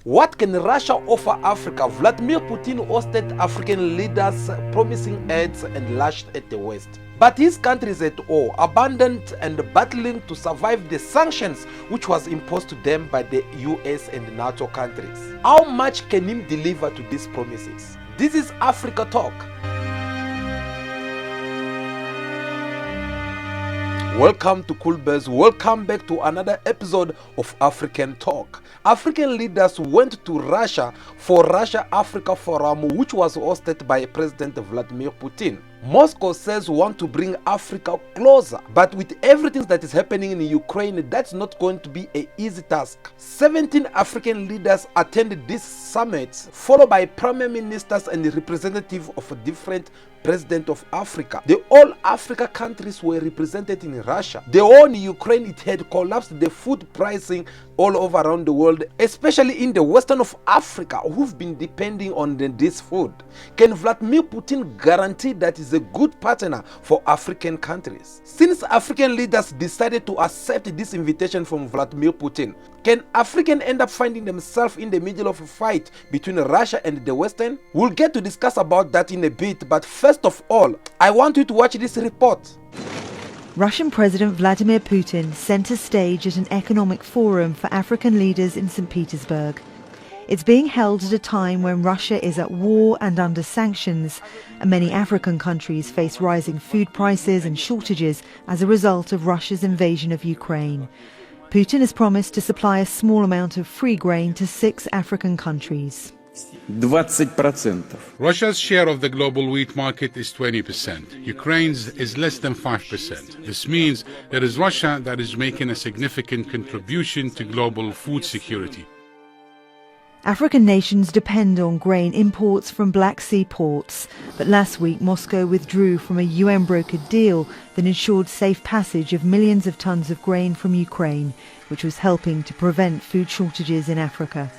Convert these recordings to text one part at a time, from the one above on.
What can Russia offer Africa? Vladimir Putin hosted African leaders promising aids and lashed at the West. But his country is at war, abandoned and battling to survive the sanctions which was imposed to them by the US and NATO countries. How much can he deliver to these promises? This is Africa Talk. Welcome to Cool Buzz. Welcome back to another episode of African Talk. African leaders went to Russia for Russia-Africa Forum, which was hosted by President Vladimir Putin. Moscow says we want to bring Africa closer, but with everything that is happening in Ukraine, that's not going to be an easy task. 17 African leaders attended this summit, followed by prime ministers and representatives of different presidents of Africa. The all Africa countries were represented in Russia. The war in Ukraine, it had collapsed the food pricing all over around the world, especially in the western of Africa, who've been depending on this food. Can Vladimir Putin guarantee that is a good partner for African countries? Since African leaders decided to accept this invitation from Vladimir Putin, can African end up finding themselves in the middle of a fight between Russia and the Western? We'll get to discuss about that in a bit, but first of all, I want you to watch this report. Russian President Vladimir Putin centre stage at an economic forum for African leaders in St. Petersburg. It's being held at a time when Russia is at war and under sanctions, and many African countries face rising food prices and shortages as a result of Russia's invasion of Ukraine. Putin has promised to supply a small amount of free grain to 6 African countries. 20%. Russia's share of the global wheat market is 20%. Ukraine's is less than 5%. This means that is Russia that is making a significant contribution to global food security. African nations depend on grain imports from Black Sea ports, but last week Moscow withdrew from a UN-brokered deal that ensured safe passage of millions of tons of grain from Ukraine, which was helping to prevent food shortages in Africa.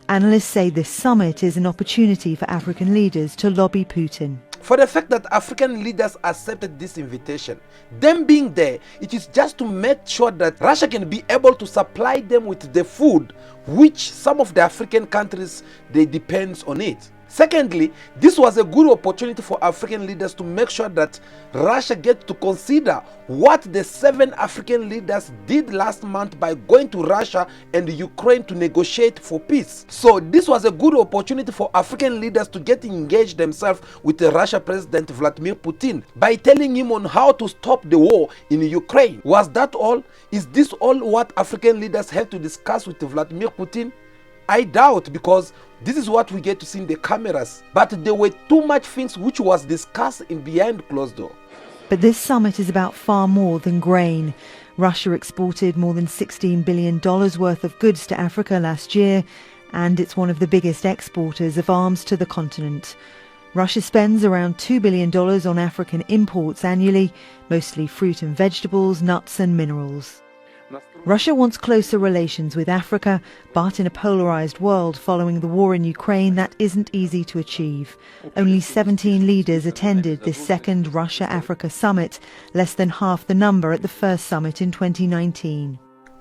Analysts say this summit is an opportunity for African leaders to lobby Putin. For the fact that African leaders accepted this invitation, them being there, it is just to make sure that Russia can be able to supply them with the food which some of the African countries, they depend on it. Secondly, this was a good opportunity for African leaders to make sure that Russia gets to consider what the 7 African leaders did last month by going to Russia and Ukraine to negotiate for peace. So this was a good opportunity for African leaders to get engaged themselves with the Russian President Vladimir Putin by telling him on how to stop the war in Ukraine. Was that all? Is this all what African leaders have to discuss with Vladimir Putin? I doubt, because this is what we get to see in the cameras. But there were too much things which was discussed in behind closed door. But this summit is about far more than grain. Russia exported more than $16 billion worth of goods to Africa last year, and it's one of the biggest exporters of arms to the continent. Russia spends around $2 billion on African imports annually, mostly fruit and vegetables, nuts and minerals. Russia wants closer relations with Africa, but in a polarized world following the war in Ukraine, that isn't easy to achieve. Only 17 leaders attended this second Russia-Africa summit, less than half the number at the first summit in 2019.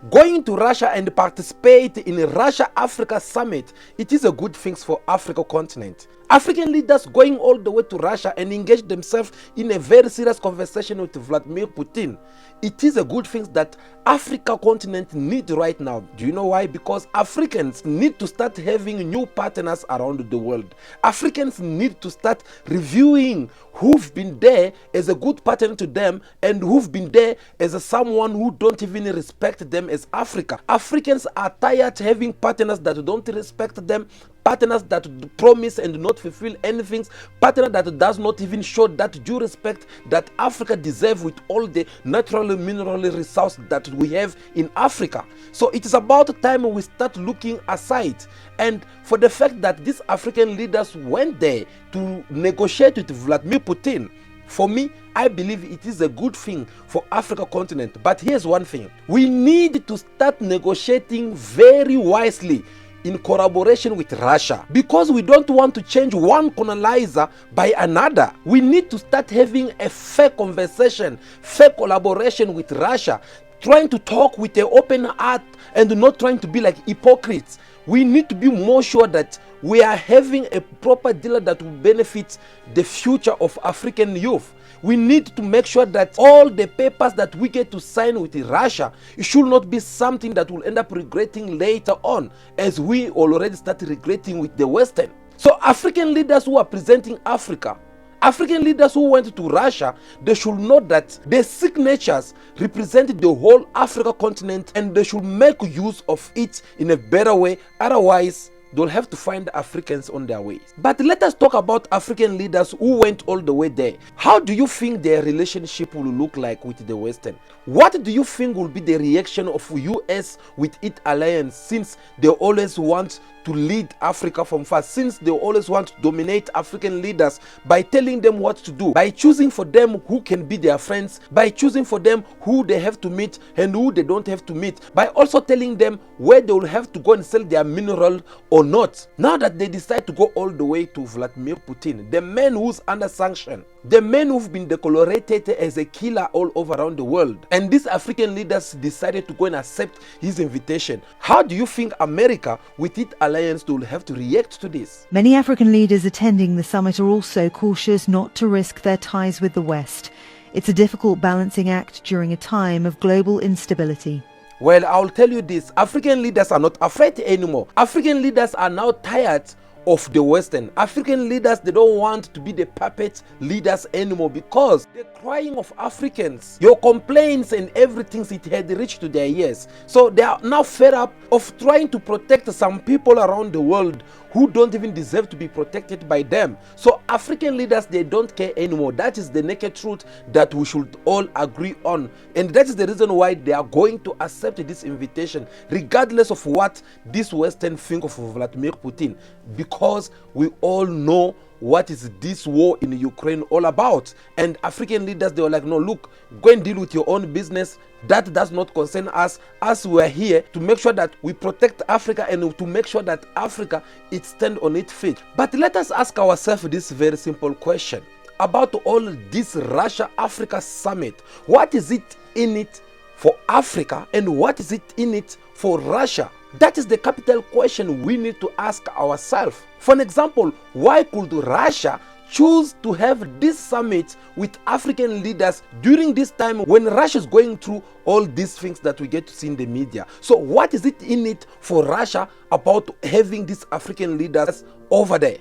Going to Russia and participate in a Russia-Africa summit, it is a good thing for Africa continent. African leaders going all the way to Russia and engage themselves in a very serious conversation with Vladimir Putin. It is a good thing that Africa continent need right now. Do you know why? Because Africans need to start having new partners around the world. Africans need to start reviewing who've been there as a good partner to them and who've been there as someone who don't even respect them as Africa. Africans are tired having partners that don't respect them, partners that promise and not fulfill anything, partner that does not even show that due respect that Africa deserves with all the natural mineral resources that we have in Africa. So it is about time we start looking aside. And for the fact that these African leaders went there to negotiate with Vladimir Putin, for me, I believe it is a good thing for Africa continent. But here's one thing. We need to start negotiating very wisely in collaboration with Russia, because we don't want to change one colonizer by another. We need to start having a fair conversation, fair collaboration with Russia, trying to talk with an open heart and not trying to be like hypocrites. We need to be more sure that we are having a proper deal that will benefit the future of African youth. We need to make sure that all the papers that we get to sign with Russia, it should not be something that we'll end up regretting later on, as we already started regretting with the Western. So African leaders who are presenting Africa, African leaders who went to Russia, they should know that their signatures represent the whole Africa continent, and they should make use of it in a better way. Otherwise, they'll have to find Africans on their way. But let us talk about African leaders who went all the way there. How do you think their relationship will look like with the Western? What do you think will be the reaction of US with its alliance, since they always want to lead Africa from far, since they always want to dominate African leaders by telling them what to do, by choosing for them who can be their friends, by choosing for them who they have to meet and who they don't have to meet, by also telling them where they will have to go and sell their mineral or not. Now that they decide to go all the way to Vladimir Putin, the man who's under sanction, the men who've been decolorated as a killer all over around the world, and these African leaders decided to go and accept his invitation. How do you think America with its alliance will have to react to this? Many African leaders attending the summit are also cautious not to risk their ties with the West. It's a difficult balancing act during a time of global instability. Well, I'll tell you this, African leaders are not afraid anymore. African leaders are now tired of the Western. African leaders, they don't want to be the puppet leaders anymore, because the crying of Africans, your complaints and everything, it had reached to their ears. So they are now fed up of trying to protect some people around the world who don't even deserve to be protected by them. So African leaders, they don't care anymore. That is the naked truth that we should all agree on, and that is the reason why they are going to accept this invitation, regardless of what this Western think of Vladimir Putin, because we all know what is this war in Ukraine all about. And African leaders, they were like, no, look, go and deal with your own business. That does not concern us. As we are here to make sure that we protect Africa and to make sure that Africa it stand on its feet. But let us ask ourselves this very simple question about all this Russia-Africa summit. What is it in it for Africa, and what is it in it for Russia? That is the capital question we need to ask ourselves. For an example, why could Russia choose to have this summit with African leaders during this time when Russia is going through all these things that we get to see in the media? So what is it in it for Russia about having these African leaders over there?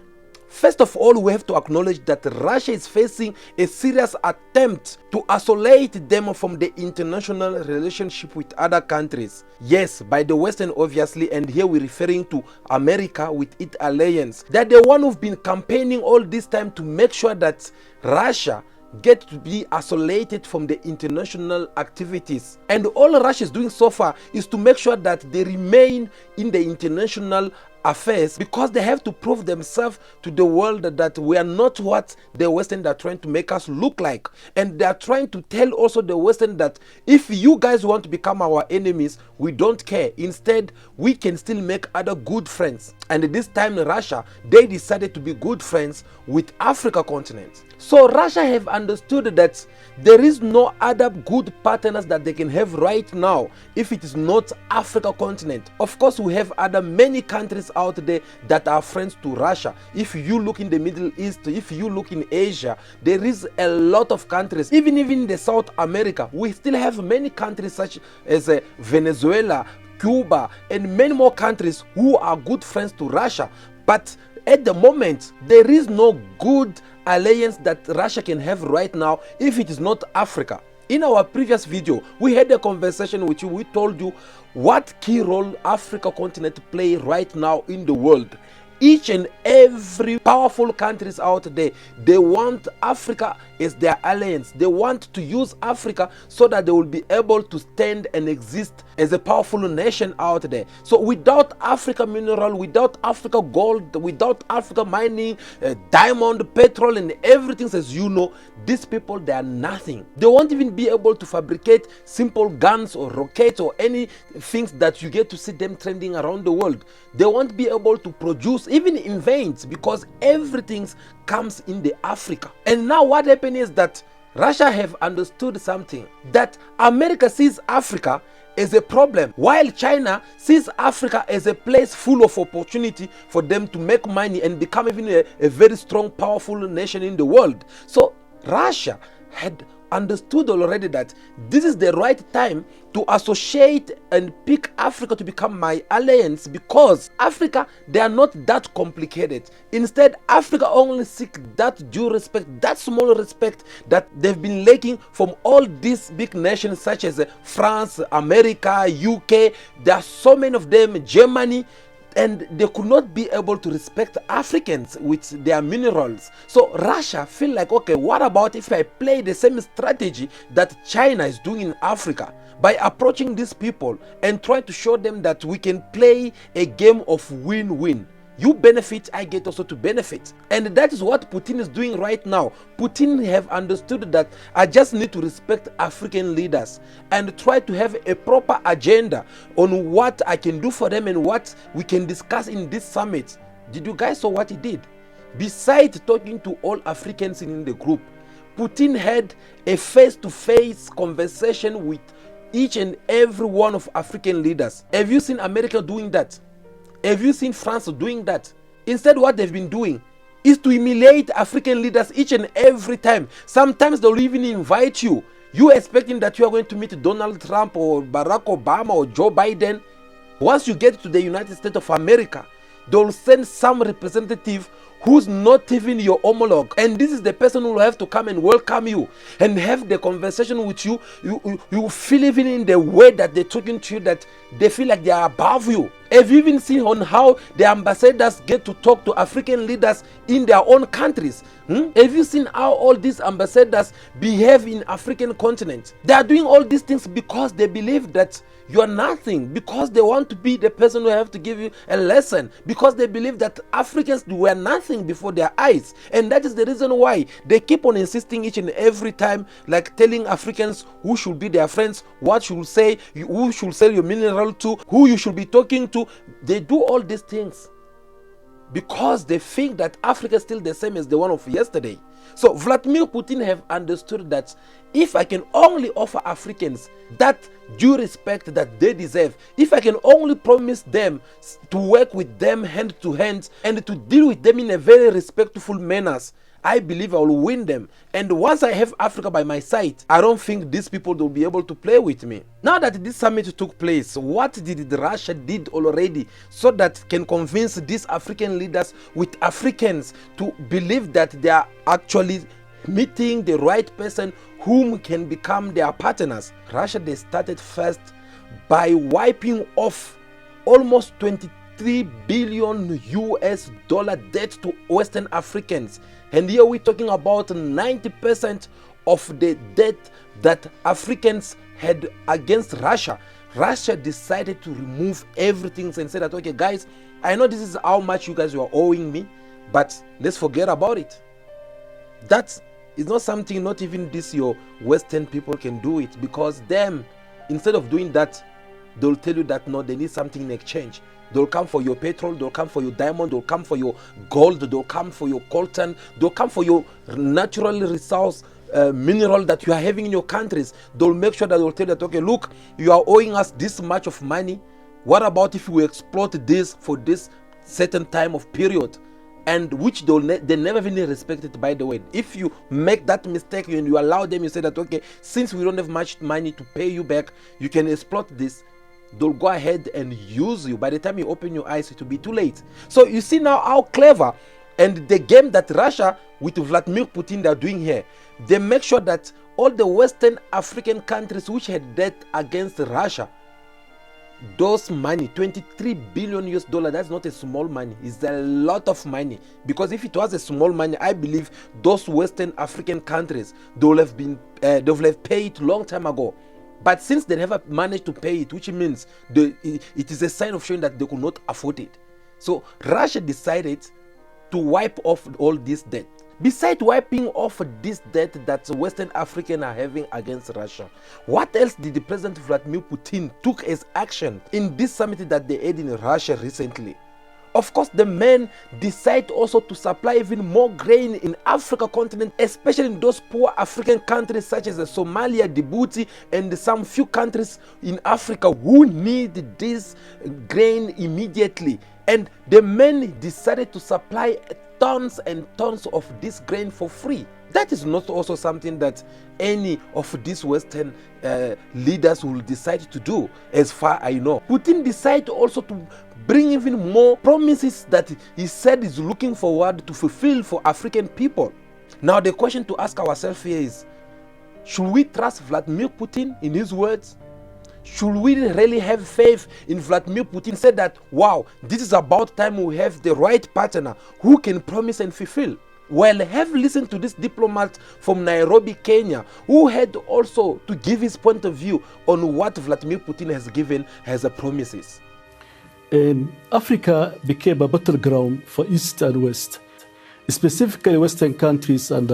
First of all, we have to acknowledge that Russia is facing a serious attempt to isolate them from the international relationship with other countries. Yes, by the Western obviously, and here we're referring to America with its alliance. They're the one who've been campaigning all this time to make sure that Russia get to be isolated from the international activities. And all Russia is doing so far is to make sure that they remain in the international affairs, because they have to prove themselves to the world that we are not what the Western are trying to make us look like. And they are trying to tell also the Western that if you guys want to become our enemies, we don't care. Instead, we can still make other good friends. And this time Russia, they decided to be good friends with Africa continent. So Russia have understood that there is no other good partners that they can have right now if it is not Africa continent. Of course, we have other many countries out there that are friends to Russia. If you look in the Middle East, if you look in Asia, there is a lot of countries. Even in the South America, we still have many countries such as Venezuela, Cuba, and many more countries who are good friends to Russia. But at the moment, there is no good alliance that Russia can have right now if it is not Africa. In our previous video, we had a conversation with you. We told you what key role Africa continent play right now in the world. Each and every powerful countries out there, they want Africa as their alliance. They want to use Africa so that they will be able to stand and exist as a powerful nation out there. So without Africa mineral, without Africa gold, without Africa mining, diamond, petrol, and everything, as you know, these people, they are nothing. They won't even be able to fabricate simple guns or rockets or any things that you get to see them trending around the world. They won't be able to produce, even invent, because everything comes in the Africa. And now what happened is that Russia have understood something, that America sees Africa as a problem, while China sees Africa as a place full of opportunity for them to make money and become even a very strong, powerful nation in the world. So Russia had understood already that this is the right time to associate and pick Africa to become my alliance, because Africa, they are not that complicated. Instead, Africa only seek that due respect, that small respect that they've been lacking from all these big nations such as France, America, UK. There are so many of them, Germany, and they could not be able to respect Africans with their minerals. So Russia feel like, okay, what about if I play the same strategy that China is doing in Africa by approaching these people and trying to show them that we can play a game of win-win. You benefit, I get also to benefit. And that is what Putin is doing right now. Putin have understood that I just need to respect African leaders and try to have a proper agenda on what I can do for them and what we can discuss in this summit. Did you guys saw what he did? Besides talking to all Africans in the group, Putin had a face-to-face conversation with each and every one of African leaders. Have you seen America doing that? Have you seen France doing that? Instead, what they've been doing is to humiliate African leaders each and every time. Sometimes they'll even invite you. You expecting that you are going to meet Donald Trump or Barack Obama or Joe Biden. Once you get to the United States of America, they'll send some representative who's not even your homologue, and this is the person who will have to come and welcome you and have the conversation with you. You feel even in the way that they're talking to you that they feel like they are above you. Have you even seen on how the ambassadors get to talk to African leaders in their own countries? Have you seen how all these ambassadors behave in African continent? They are doing all these things because they believe that you are nothing, because they want to be the person who have to give you a lesson, because they believe that Africans were nothing before their eyes. And that is the reason why they keep on insisting each and every time, like telling Africans who should be their friends, what should say, who should sell your mineral to, who you should be talking to. They do all these things because they think that Africa is still the same as the one of yesterday. So Vladimir Putin have understood that if I can only offer Africans that due respect that they deserve, if I can only promise them to work with them hand to hand and to deal with them in a very respectful manner, I believe I will win them. And once I have Africa by my side, I don't think these people will be able to play with me. Now that this summit took place, what did Russia did already so that can convince these African leaders with Africans to believe that they are actually meeting the right person whom can become their partners? Russia, they started first by wiping off almost 23 billion US dollar debt to Western Africans. And here we're talking about 90% of the debt that Africans had against Russia. Russia decided to remove everything and say that, okay guys, I know this is how much you guys were owing me, but let's forget about it. That is not something not even this your Western people can do it, because them, instead of doing that, they'll tell you that no, they need something in exchange. They'll come for your petrol, they'll come for your diamond, they'll come for your gold, they'll come for your coltan, they'll come for your natural resource mineral that you are having in your countries. They'll make sure that they'll tell you that, okay, look, you are owing us this much of money. What about if we exploit this for this certain time of period? And which they never really respect it, by the way. If you make that mistake and you allow them, you say that, okay, since we don't have much money to pay you back, you can exploit this. They'll go ahead and use you. By the time you open your eyes, it will be too late. So you see now how clever and the game that Russia with Vladimir Putin they are doing here. They make sure that all the Western African countries which had debt against Russia, those money, 23 billion US dollar, that's not a small money. It's a lot of money. Because if it was a small money, I believe those Western African countries, they would have paid long time ago. But since they never managed to pay it, which means it is a sign of showing that they could not afford it. So Russia decided to wipe off all this debt. Besides wiping off this debt that Western Africans are having against Russia, what else did the President Vladimir Putin took as action in this summit that they had in Russia recently? Of course, the men decide also to supply even more grain in Africa continent, especially in those poor African countries such as Somalia, Djibouti, and some few countries in Africa who need this grain immediately. And the men decided to supply tons and tons of this grain for free. That is not also something that any of these Western leaders will decide to do, as far I know. Putin decided also to bring even more promises that he said is looking forward to fulfill for African people. Now the question to ask ourselves here is, should we trust Vladimir Putin in his words? Should we really have faith in Vladimir Putin? Said that, wow, this is about time we have the right partner who can promise and fulfill. Well, have listened to this diplomat from Nairobi, Kenya, who had also to give his point of view on what Vladimir Putin has given as a promises. Africa became a battleground for East and West, specifically Western countries and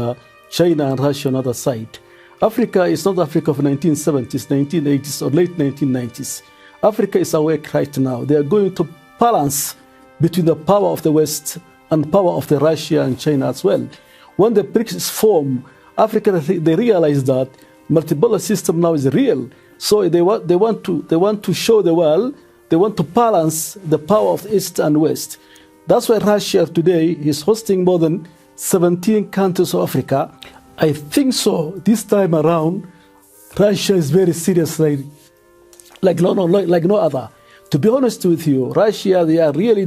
China and Russia on the other side. Africa is not Africa of 1970s, 1980s, or late 1990s. Africa is awake right now. They are going to balance between the power of the West and power of the Russia and China as well. When the BRICS form, Africa, they realize that multipolar system now is real. So they want to show the world, they want to balance the power of East and West. That's why Russia today is hosting more than 17 countries of Africa. I think so. This time around, Russia is very serious, like no other. To be honest with you, Russia, they are really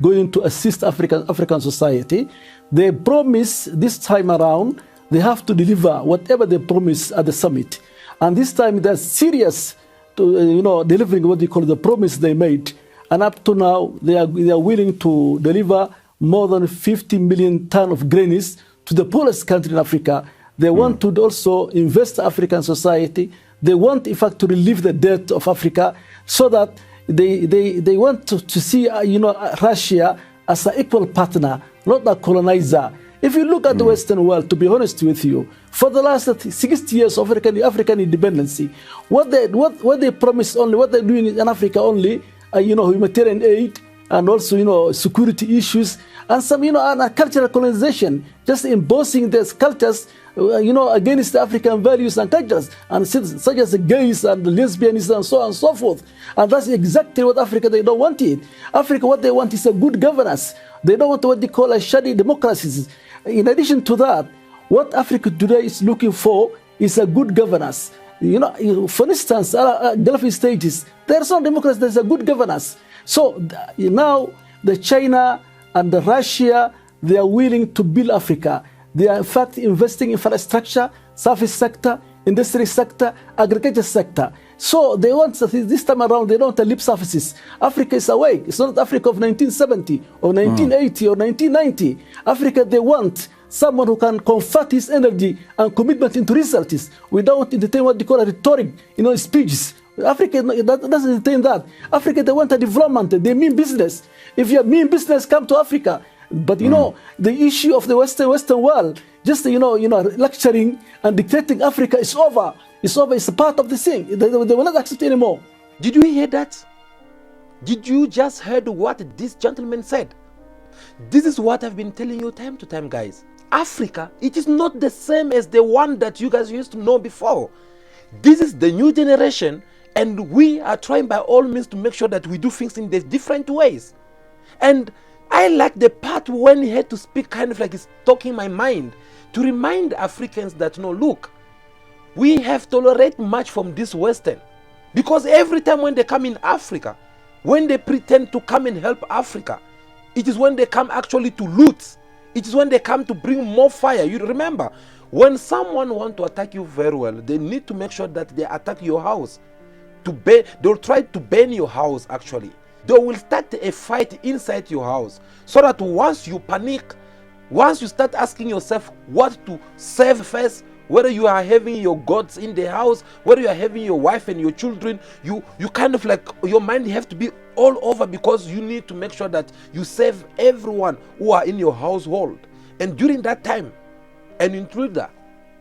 going to assist African society. They promise this time around, they have to deliver whatever they promise at the summit. And this time they're serious to delivering what they call the promise they made. And up to now, they are willing to deliver more than 50 million tons of grains to the poorest country in Africa. They want to also invest African society. They want, in fact, to relieve the debt of Africa, so that they want to see Russia as an equal partner, not a colonizer. If you look at the Western world, to be honest with you, for the last 60 years of African independence, what they promise only, what they're doing in Africa only, humanitarian aid, and also security issues, and some and cultural colonization, just imposing their cultures against African values and cultures, and such as the gays and the lesbians and so on and so forth. And that's exactly what Africa, they don't want it. Africa, what they want is a good governance. They don't want what they call a shady democracies. In addition to that, what Africa today is looking for is a good governance. For instance, Gulf states, there's no democracy, there's a good governance. So now the China and the Russia, they are willing to build Africa. They are in fact investing in infrastructure, service sector, industry sector, agriculture sector. So they want, this time around, they don't want lip services. Africa is awake. It's not Africa of 1970 or 1980 or 1990. Africa, they want someone who can convert his energy and commitment into results. We don't entertain what they call a rhetoric, speeches. Africa doesn't entertain that. Africa, they want a development. They mean business. If you mean business, come to Africa. But the issue of the Western world, just lecturing and dictating Africa is over. It's over. It's a part of the thing. They will not accept anymore. Did you hear that? Did you just heard what this gentleman said? This is what I've been telling you time to time, guys. Africa, it is not the same as the one that you guys used to know before. This is the new generation, and we are trying by all means to make sure that we do things in the different ways. And I like the part when he had to speak kind of like he's talking my mind, to remind Africans that, look, we have tolerated much from this Western. Because every time when they come in Africa, when they pretend to come and help Africa, it is when they come actually to loot. It is when they come to bring more fire. You remember, when someone wants to attack you very well, they need to make sure that they attack your house. They'll try to burn your house actually. They will start a fight inside your house, so that once you panic, once you start asking yourself what to serve first, whether you are having your gods in the house, whether you are having your wife and your children, you kind of like, your mind have to be all over, because you need to make sure that you save everyone who are in your household. And during that time, an intruder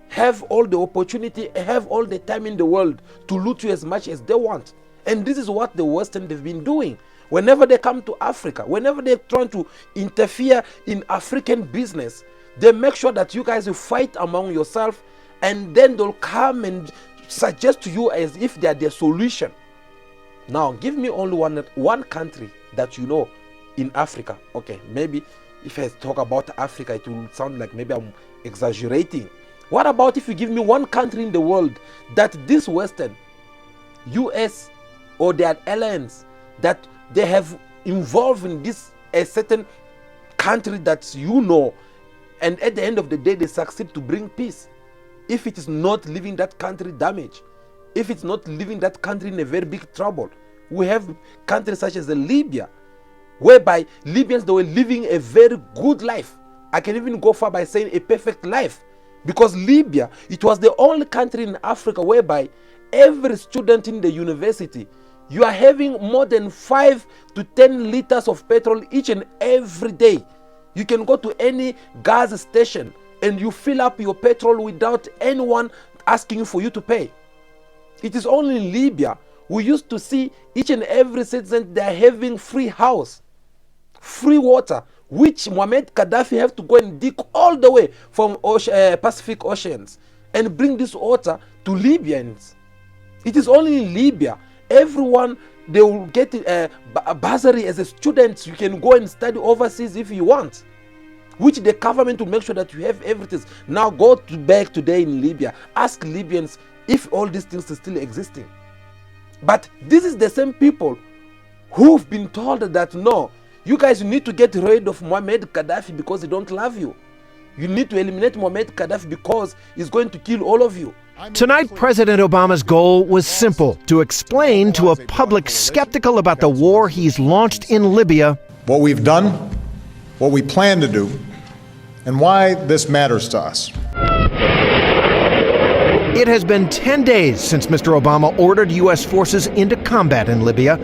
have all the opportunity, have all the time in the world to loot you as much as they want. And this is what the Western have been doing. whenever they come to Africa, whenever they're trying to interfere in African business, they make sure that you guys will fight among yourself, and then they'll come and suggest to you as if they are the solution. Now, give me only one country that you know in Africa. Okay, maybe if I talk about Africa, it will sound like maybe I'm exaggerating. What about if you give me one country in the world that this Western, US, or their alliance, that they have involved in this a certain country that you know, and at the end of the day they succeed to bring peace? If it is not leaving that country damaged, if it's not leaving that country in a very big trouble. We have countries such as Libya, whereby Libyans, they were living a very good life. I can even go far by saying a perfect life, because Libya, it was the only country in Africa whereby every student in the university, you are having more than 5 to 10 liters of petrol each and every day. You can go to any gas station and you fill up your petrol without anyone asking for you to pay. It is only in Libya we used to see each and every citizen, they are having free house, free water, which Muammar Gaddafi have to go and dig all the way from Pacific Oceans and bring this water to Libyans. It is only in Libya. Everyone, they will get a bursary as a student. You can go and study overseas if you want, which the government will make sure that you have everything. Now go back today in Libya. Ask Libyans if all these things are still existing. But this is the same people who've been told that no, you guys need to get rid of Muammar Gaddafi because they don't love you. You need to eliminate Muammar Gaddafi because he's going to kill all of you. Tonight, President Obama's goal was simple: to explain to a public skeptical about the war he's launched in Libya what we've done, what we plan to do, and why this matters to us. It has been 10 days since Mr. Obama ordered U.S. forces into combat in Libya.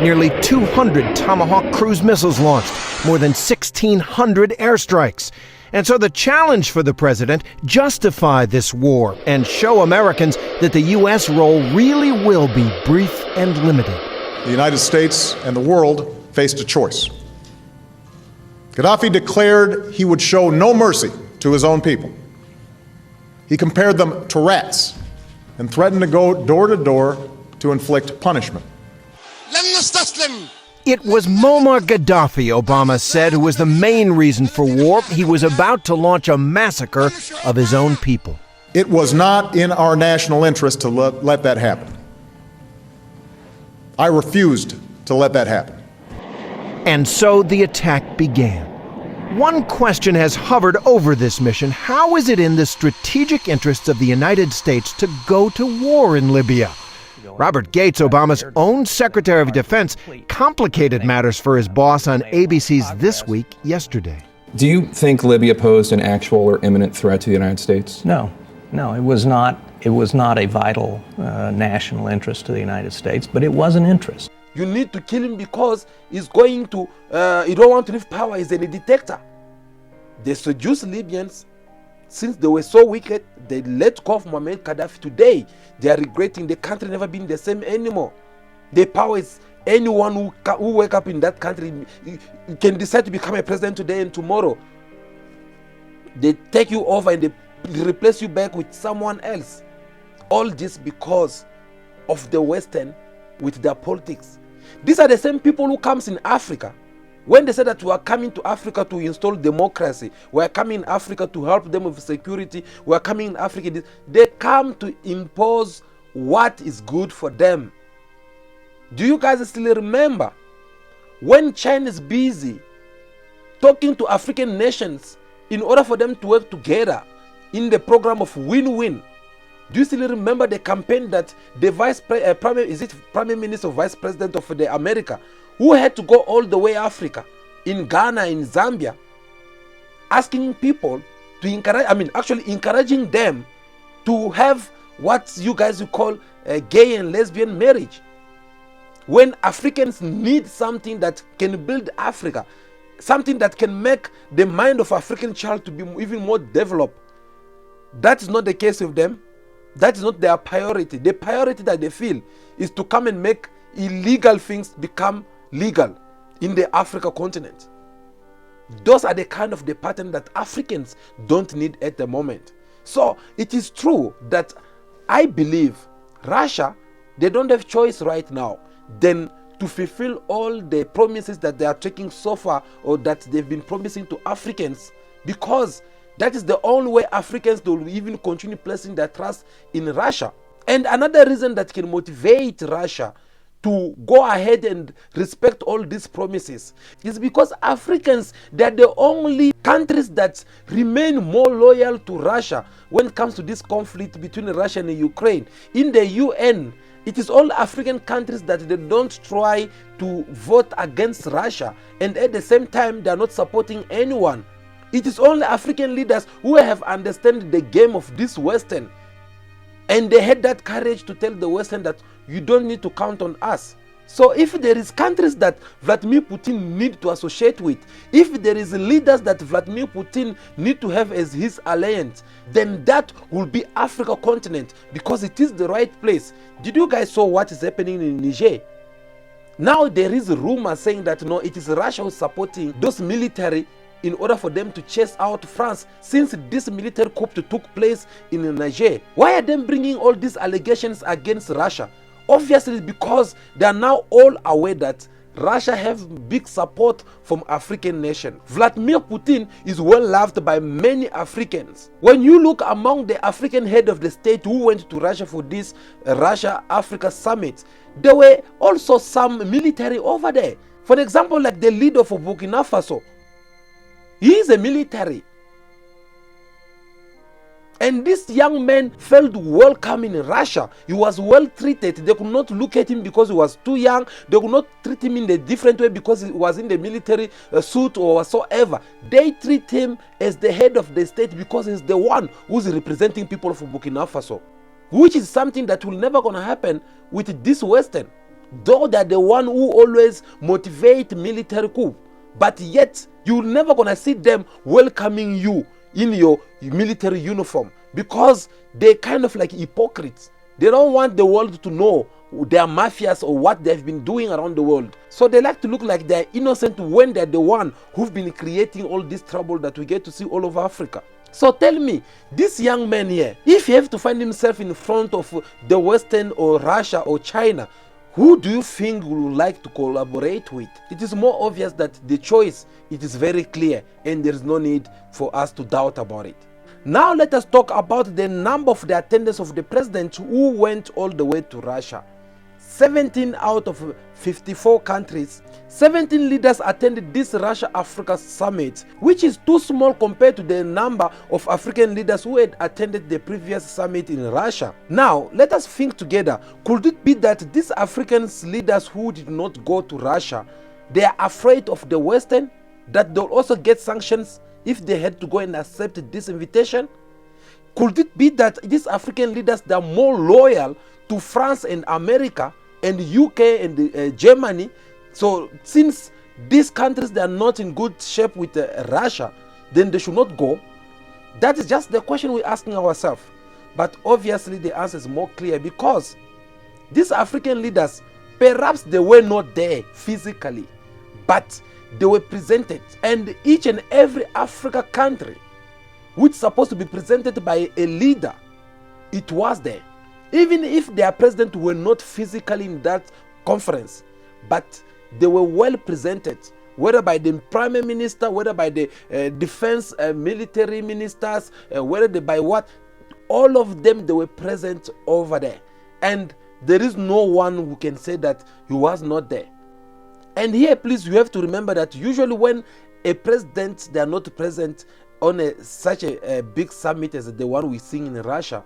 Nearly 200 Tomahawk cruise missiles launched, more than 1,600 airstrikes. And so the challenge for the president: justify this war and show Americans that the U.S. role really will be brief and limited. The United States and the world faced a choice. Gaddafi declared he would show no mercy to his own people. He compared them to rats and threatened to go door to door to inflict punishment. It was Muammar Gaddafi, Obama said, who was the main reason for war. He was about to launch a massacre of his own people. It was not in our national interest to let that happen. I refused to let that happen. And so the attack began. One question has hovered over this mission: how is it in the strategic interests of the United States to go to war in Libya? Robert Gates, Obama's own Secretary of Defense, complicated matters for his boss on ABC's This Week yesterday. Do you think Libya posed an actual or imminent threat to the United States? No, it was not. It was not a vital national interest to the United States, but it was an interest. You need to kill him because he's going to, you don't want to leave power, he's a dictator. They seduced Libyans. Since they were so wicked, they let go of Muammar Gaddafi. Today, they are regretting the country never been the same anymore. The power is anyone who wake up in that country can decide to become a president today and tomorrow. They take you over and they replace you back with someone else. All this because of the Western with their politics. These are the same people who comes in Africa. When they say that we are coming to Africa to install democracy, we are coming in Africa to help them with security, we are coming in Africa, they come to impose what is good for them. Do you guys still remember when China is busy talking to African nations in order for them to work together in the program of win-win? Do you still remember the campaign that the Prime Minister or Vice President of America, who had to go all the way Africa, in Ghana, in Zambia, asking people to encouraging them to have what you guys would call a gay and lesbian marriage? When Africans need something that can build Africa, something that can make the mind of African child to be even more developed, that is not the case with them. That is not their priority. The priority that they feel is to come and make illegal things become legal in the Africa continent. Those are the kind of the pattern that Africans don't need at the moment. So it is true that I believe Russia, they don't have choice right now than to fulfill all the promises that they are taking so far, or that they've been promising to Africans, because that is the only way Africans will even continue placing their trust in Russia. And another reason that can motivate Russia to go ahead and respect all these promises is because Africans, they're the only countries that remain more loyal to Russia when it comes to this conflict between Russia and Ukraine. In the UN, it is all African countries that they don't try to vote against Russia, and at the same time they are not supporting anyone. It is only African leaders who have understood the game of this Western, and they had that courage to tell the Western that you don't need to count on us. So if there is countries that Vladimir Putin need to associate with, if there is leaders that Vladimir Putin need to have as his alliance, then that will be Africa continent, because it is the right place. Did you guys saw what is happening in Niger? Now there is a rumor saying that no, it is Russia who is supporting those military in order for them to chase out France, since this military coup took place in Niger. Why are they bringing all these allegations against Russia? Obviously because they are now all aware that Russia have big support from African nations. Vladimir Putin is well loved by many Africans. When you look among the African head of the state who went to Russia for this Russia-Africa summit, there were also some military over there. For example, like the leader of Burkina Faso, he is a military. And this young man felt welcome in Russia. He was well treated. They could not look at him because he was too young. They could not treat him in a different way because he was in the military suit or whatsoever. They treat him as the head of the state because he's the one who's representing people for Burkina Faso, which is something that will never gonna happen with this Western. Though they're the one who always motivate military coup, but yet you're never gonna see them welcoming you in your military uniform, because they're kind of like hypocrites. They don't want the world to know they're mafias or what they've been doing around the world. So they like to look like they're innocent when they're the one who've been creating all this trouble that we get to see all over Africa. So tell me, this young man here, if he have to find himself in front of the Western or Russia or China, who do you think would like to collaborate with? It is more obvious that the choice, it is very clear, and there is no need for us to doubt about it. Now let us talk about the number of the attendance of the president who went all the way to Russia. 17 out of 54 countries, 17 leaders attended this Russia-Africa summit, which is too small compared to the number of African leaders who had attended the previous summit in Russia. Now, let us think together. Could it be that these African leaders who did not go to Russia, they are afraid of the Western, that they'll also get sanctions if they had to go and accept this invitation? Could it be that these African leaders, they are more loyal to France and America and UK and Germany? So since these countries, they are not in good shape with Russia, then they should not go? That is just the question we're asking ourselves. But obviously the answer is more clear, because these African leaders, perhaps they were not there physically, but they were presented. And each and every Africa country which is supposed to be presented by a leader, it was there. Even if their president were not physically in that conference, but they were well presented, whether by the prime minister, whether by the defense military ministers, whether by what, all of them, they were present over there. And there is no one who can say that he was not there. And here, please, you have to remember that usually when a president, they are not present on such a big summit as the one we see in Russia,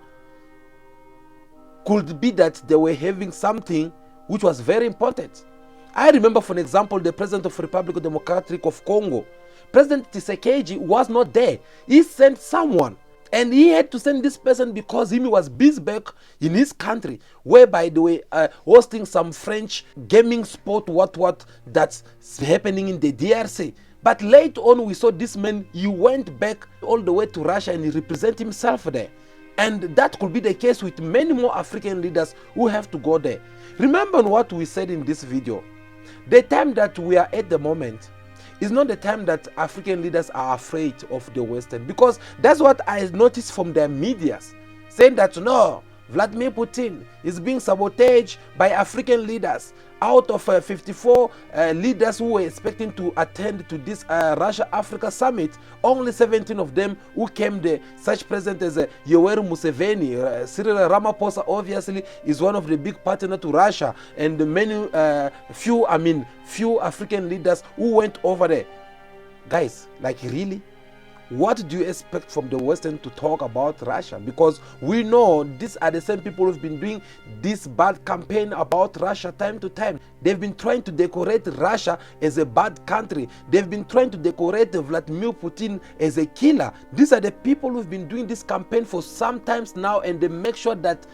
could be that they were having something which was very important. I remember, for example, the president of Republic Democratic of Congo, President Tshisekedi, was not there. He sent someone, and he had to send this person because he was busy back in his country, whereby they were hosting some French gaming sport, what that's happening in the DRC. But later on, we saw this man, he went back all the way to Russia and he represented himself there. And that could be the case with many more African leaders who have to go there. Remember what we said in this video. The time that we are at the moment is not the time that African leaders are afraid of the Western, because that's what I noticed from their medias, saying that no, Vladimir Putin is being sabotaged by African leaders. Out of 54 leaders who were expecting to attend to this Russia-Africa summit, only 17 of them who came there, such president as Yoweri Museveni. Cyril Ramaphosa obviously is one of the big partners to Russia, and many few African leaders who went over there. Guys, like really? What do you expect from the Western to talk about Russia? Because we know these are the same people who've been doing this bad campaign about Russia time to time. They've been trying to decorate Russia as a bad country. They've been trying to decorate Vladimir Putin as a killer. These are the people who've been doing this campaign for some times now, and they make sure that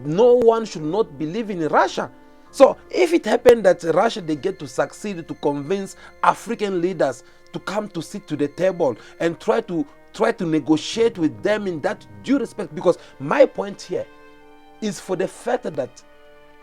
no one should not believe in Russia. So if it happened that Russia, they get to succeed to convince African leaders to come to sit to the table and try to negotiate with them in that due respect, because my point here is for the fact that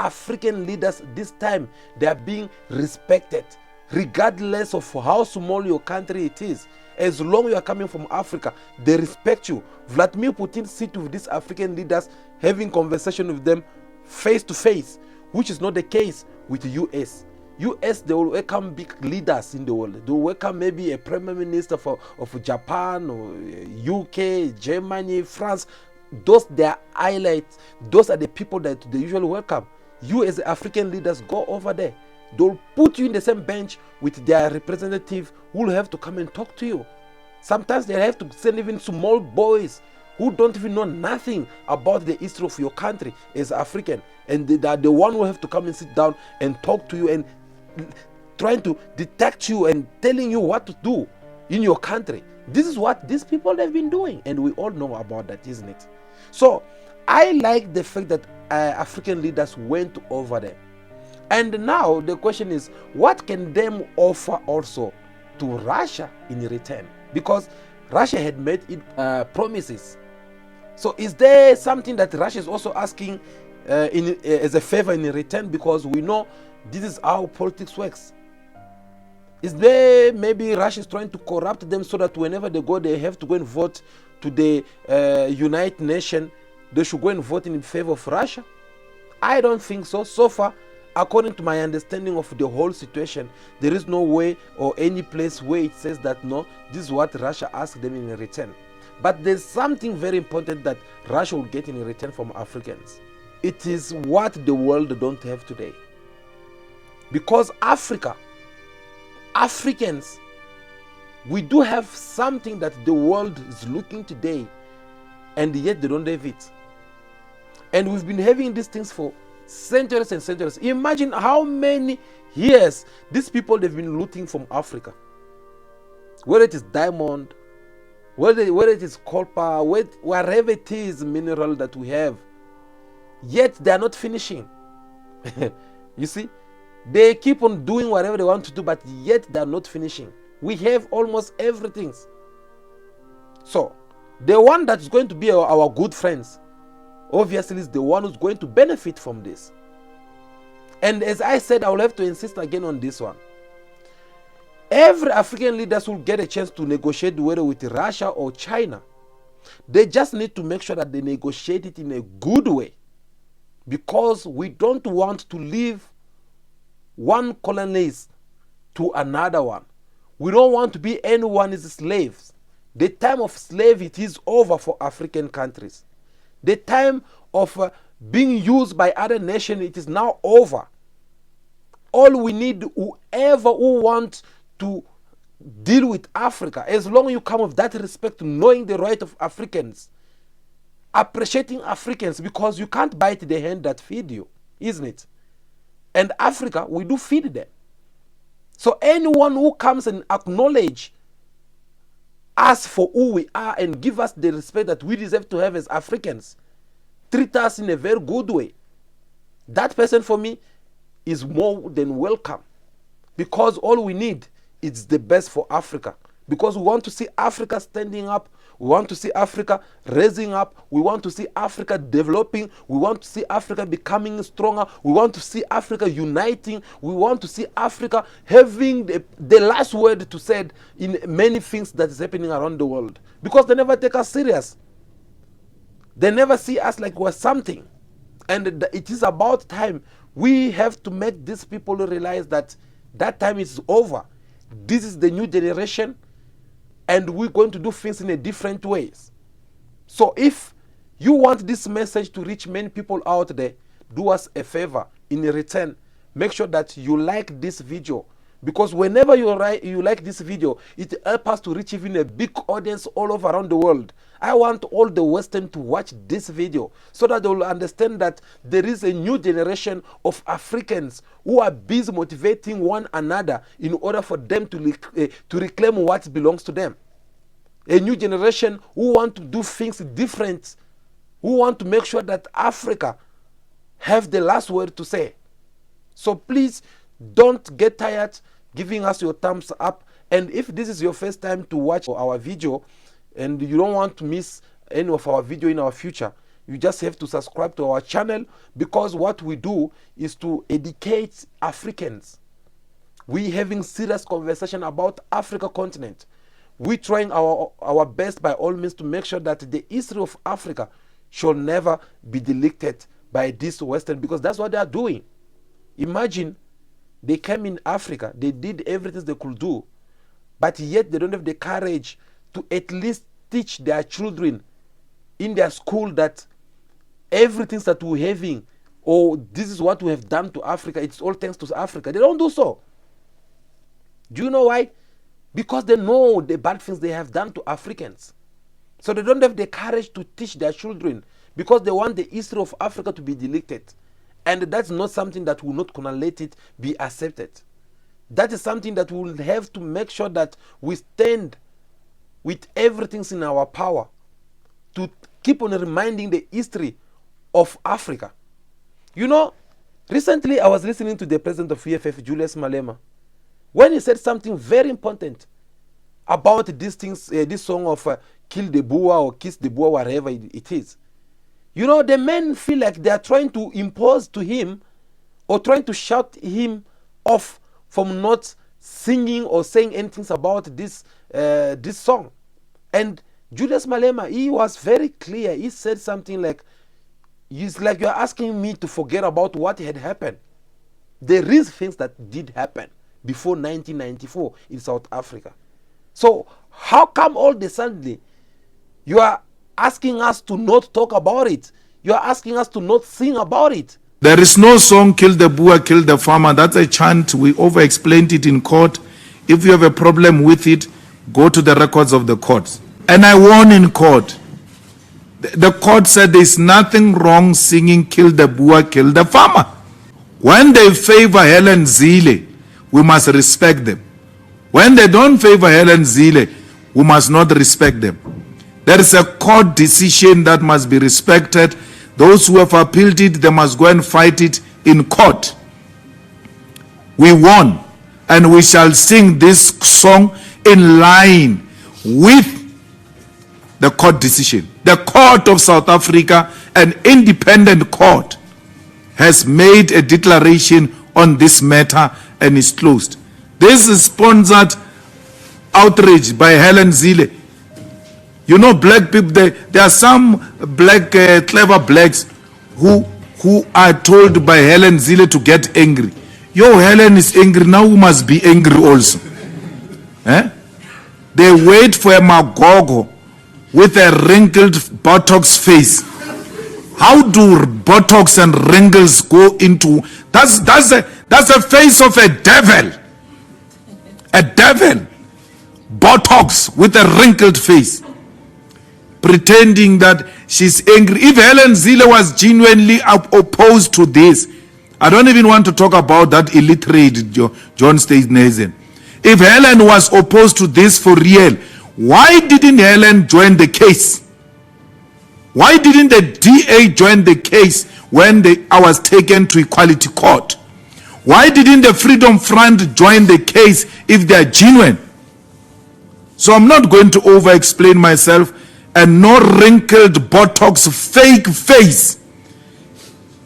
African leaders this time, they are being respected regardless of how small your country it is. As long as you are coming from Africa, they respect you. Vladimir Putin sit with these African leaders, having conversation with them face to face, which is not the case with the US. US, they will welcome big leaders in the world. They will welcome maybe a prime minister of Japan or UK, Germany, France. Those they are highlights. Those are the people that they usually welcome. You as African leaders go over there. They'll put you in the same bench with their representative who will have to come and talk to you. Sometimes they have to send even small boys who don't even know nothing about the history of your country as African, and they are the one who have to come and sit down and talk to you and trying to detect you and telling you what to do in your country. This is what these people have been doing, and we all know about that, isn't it? So I like the fact that African leaders went over there. And now the question is, what can them offer also to Russia in return? Because Russia had made promises. So is there something that Russia is also asking as a favor in return? Because we know this is how politics works. Is there maybe Russia is trying to corrupt them so that whenever they go, they have to go and vote to the United Nations, they should go and vote in favor of Russia? I don't think so. So far, according to my understanding of the whole situation, there is no way or any place where it says that no, this is what Russia asked them in return. But there's something very important that Russia will get in return from Africans. It is what the world don't have today. Because Africans, we do have something that the world is looking today, and yet they don't have it. And we've been having these things for centuries and centuries. Imagine how many years these people, they've been looting from Africa. Whether it is diamond, whether it is copper, wherever it is mineral that we have, yet they are not finishing. You see, they keep on doing whatever they want to do, but yet they are not finishing. We have almost everything. So the one that's going to be our good friends, obviously, is the one who's going to benefit from this. And as I said, I will have to insist again on this one. Every African leaders will get a chance to negotiate whether with Russia or China. They just need to make sure that they negotiate it in a good way, because we don't want to leave one colonist to another one. We don't want to be anyone's slaves. The time of slave, it is over for African countries. The time of being used by other nations, it is now over. All we need, whoever who wants to deal with Africa, as long as you come with that respect, knowing the right of Africans, appreciating Africans, because you can't bite the hand that feed you, isn't it? And Africa, we do feed them. So anyone who comes and acknowledge us for who we are and give us the respect that we deserve to have as Africans, treat us in a very good way, that person for me is more than welcome. Because all we need is the best for Africa. Because we want to see Africa standing up. We want to see Africa raising up. We want to see Africa developing. We want to see Africa becoming stronger. We want to see Africa uniting. We want to see Africa having the last word to say in many things that is happening around the world. Because they never take us serious. They never see us like we're something. And it is about time. We have to make these people realize that time is over. This is the new generation, and we're going to do things in a different ways. So if you want this message to reach many people out there, do us a favor. In return, make sure that you like this video, because whenever you like this video, it helps us to reach even a big audience all over around the world. I want all the Western to watch this video so that they will understand that there is a new generation of Africans who are busy motivating one another in order for them to reclaim what belongs to them. A new generation who want to do things different, who want to make sure that Africa have the last word to say. So please don't get tired giving us your thumbs up. And if this is your first time to watch our video and you don't want to miss any of our video in our future, you just have to subscribe to our channel, because what we do is to educate Africans. We having serious conversation about Africa continent. We trying our best by all means to make sure that the history of Africa shall never be deleted by this Western, because that's what they are doing. Imagine they came in Africa, they did everything they could do, but yet they don't have the courage to at least teach their children in their school that everything that we're having, or this is what we have done to Africa, it's all thanks to Africa. They don't do so. Do you know why? Because they know the bad things they have done to Africans. So they don't have the courage to teach their children, because they want the history of Africa to be deleted. And that's not something that will not gonna let it be accepted. That is something that we will have to make sure that we stand with everything in our power to keep on reminding the history of Africa. You know, recently I was listening to the president of EFF, Julius Malema, when he said something very important about these things, this song of Kill the Boer or Kiss the Boer, whatever it is. You know, the men feel like they are trying to impose to him or trying to shut him off from not singing or saying anything about this song. And Julius Malema, he was very clear. He said something like, it's like you're asking me to forget about what had happened. There is things that did happen before 1994 in South Africa. So how come all of a sudden you are asking us to not talk about it? You are asking us to not sing about it. There is no song, kill the Boer, kill the farmer. That's a chant. We over-explained it in court. If you have a problem with it, go to the records of the courts. And I won in court. The court said there's nothing wrong singing kill the Boer, kill the farmer. When they favor Helen Zille, we must respect them. When they don't favor Helen Zille, we must not respect them. There is a court decision that must be respected. Those who have appealed it, they must go and fight it in court. We won, and we shall sing this song in line with the court decision. The court of South Africa, an independent court, has made a declaration on this matter and is closed. This is sponsored outrage by Helen Zille. You know, black people, there are some black, clever blacks who are told by Helen Zille to get angry. Yo, Helen is angry, now we must be angry also. They wait for a Magogo with a wrinkled Botox face. How do Botox and wrinkles go into... That's the face of a devil. A devil. Botox with a wrinkled face. Pretending that she's angry. If Helen Zille was genuinely opposed to this, I don't even want to talk about that illiterate John Steenhuisen. If Helen was opposed to this for real, why didn't Helen join the case? Why didn't the DA join the case when I was taken to Equality Court? Why didn't the Freedom Front join the case if they are genuine? So I'm not going to over-explain myself. and no wrinkled Botox fake face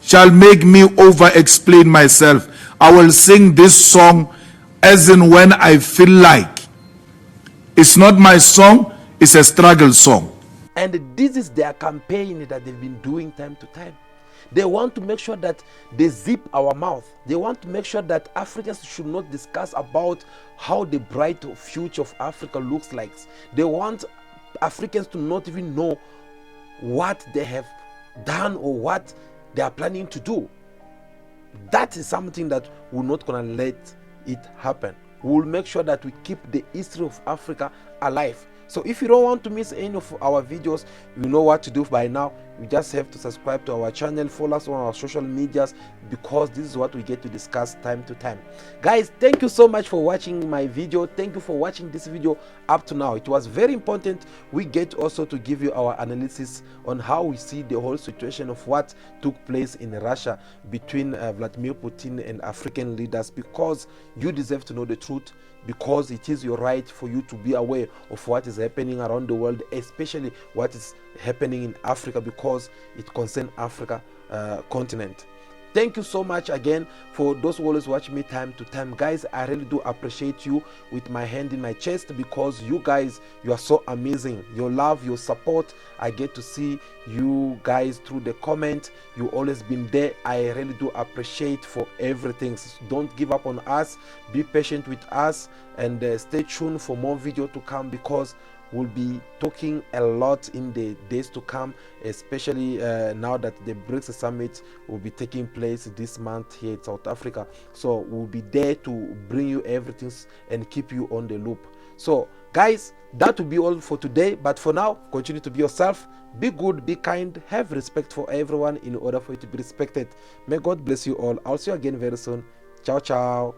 shall make me over-explain myself. I will sing this song as in when I feel like. It's not my song, it's a struggle song. And this is their campaign that they've been doing time to time. They want to make sure that they zip our mouth. They want to make sure that Africans should not discuss about how the bright future of Africa looks like. They want Africans to not even know what they have done or what they are planning to do. That is something that we're not going to let it happen. We'll make sure that we keep the history of Africa alive. So if you don't want to miss any of our videos, you know what to do by now. You just have to subscribe to our channel, follow us on our social medias, because this is what we get to discuss time to time. Guys, thank you so much for watching my video. Thank you for watching this video up to now. It was very important we get also to give you our analysis on how we see the whole situation of what took place in Russia between Vladimir Putin and African leaders, because you deserve to know the truth, because it is your right for you to be aware of what is happening around the world, especially what is happening in Africa, because it concerns Africa continent. Thank you so much again for those who always watch me time to time. Guys, I really do appreciate you with my hand in my chest, because you guys, you are so amazing. Your love, your support, I get to see you guys through the comment. You always been there. I really do appreciate for everything. So don't give up on us. Be patient with us, and stay tuned for more video to come, because we'll be talking a lot in the days to come, especially now that the BRICS summit will be taking place this month here in South Africa. So we'll be there to bring you everything and keep you on the loop. So guys, that will be all for today, but for now, continue to be yourself, be good, be kind, have respect for everyone in order for you to be respected. May God bless you all. I'll see you again very soon. Ciao, ciao.